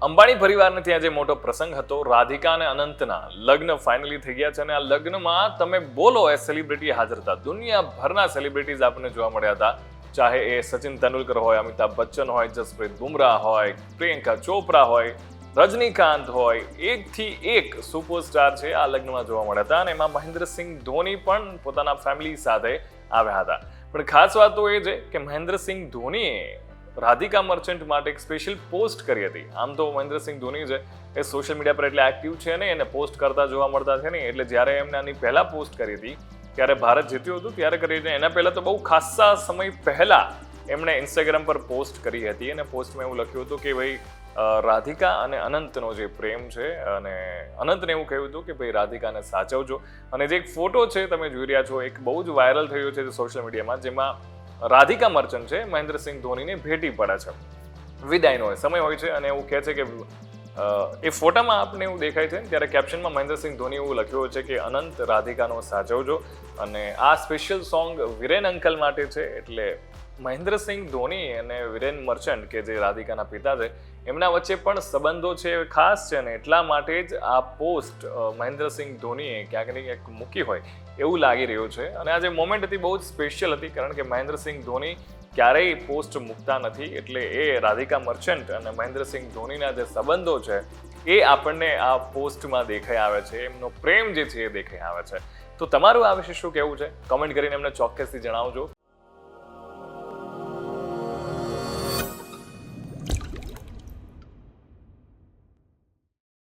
અંબાણી પરિવારને ત્યાં જે મોટો પ્રસંગ હતો, રાધિકા અને અનંતના લગ્ન ફાઇનલી થઈ ગયા છે અને આ લગ્નમાં તમે બોલો એ સેલિબ્રિટી હાજર હતા. દુનિયાભરના સેલિબ્રિટીઝ આપણને જોવા મળ્યા હતા. ચાહે એ સચિન તેંડુલકર હોય, અમિતાભ બચ્ચન હોય, જસપ્રીત બુમરાહ હોય, પ્રિયંકા ચોપરા હોય, રજનીકાંત હોય, એકથી એક સુપરસ્ટાર છે આ લગ્નમાં જોવા મળ્યા હતા અને એમાં મહેન્દ્રસિંહ ધોની પણ પોતાના ફેમિલી સાથે આવ્યા હતા. પણ ખાસ વાત તો એ છે કે મહેન્દ્રસિંહ ધોનીએ રાધિકા મર્ચન્ટ માટે એક સ્પેશિયલ પોસ્ટ કરી હતી. આમ તો મહેન્દ્રસિંહ ધોની છે એ સોશિયલ મીડિયા પર એટલે એક્ટિવ છે ને, એને પોસ્ટ કરતા જોવા મળતા છે ને, એટલે જ્યારે એમને આની પહેલા પોસ્ટ કરી હતી ત્યારે ભારત જીત્યું હતું ત્યારે કરીને એના પહેલા તો બહુ ખાસ્સા સમય પહેલા એમણે ઇન્સ્ટાગ્રામ પર પોસ્ટ કરી હતી અને પોસ્ટમાં એવું લખ્યું હતું કે ભાઈ રાધિકા અને અનંતનો જે પ્રેમ છે અને અનંતને એવું કહ્યું હતું કે ભાઈ રાધિકાને સાચવજો. અને જે એક ફોટો છે તમે જોઈ રહ્યા છો, એક બહુ જ વાયરલ થયો છે સોશિયલ મીડિયામાં, જેમાં રાધિકા મર્ચન્ટ છે મહેન્દ્રસિંહ ધોનીને ભેટી પડે છે. વિદાયનો સમય હોય છે અને એવું કહે છે કે એ ફોટામાં આપને એવું દેખાય છે ત્યારે કેપ્શનમાં મહેન્દ્રસિંહ ધોની એવું લખ્યું છે કે અનંત રાધિકાનો સાચવજો. અને આ સ્પેશિયલ સોંગ વિરેન અંકલ માટે છે. એટલે મહેન્દ્રસિંહ ધોની અને વિરેન મર્ચન્ટ કે જે રાધિકાના પિતા છે એમના વચ્ચે પણ સંબંધો છે ખાસ છે ને એટલા માટે જ આ પોસ્ટ મહેન્દ્રસિંહ ધોનીએ ક્યાંક ને ક્યાંક મૂકી હોય એવું લાગી રહ્યું છે. અને આ જે મોમેન્ટ હતી બહુ જ સ્પેશિયલ હતી કારણ કે મહેન્દ્રસિંહ ધોની ક્યારેય પોસ્ટ મૂકતા નથી. એટલે એ રાધિકા મર્ચન્ટ અને મહેન્દ્રસિંહ ધોનીના જે સંબંધો છે એ આપણને આ પોસ્ટમાં દેખાઈ આવે છે, એમનો પ્રેમ જે છે એ દેખાઈ આવે છે. તો તમારું આ વિશે શું કહેવું છે? કમેન્ટ કરીને એમને ચોક્કસથી જણાવજો.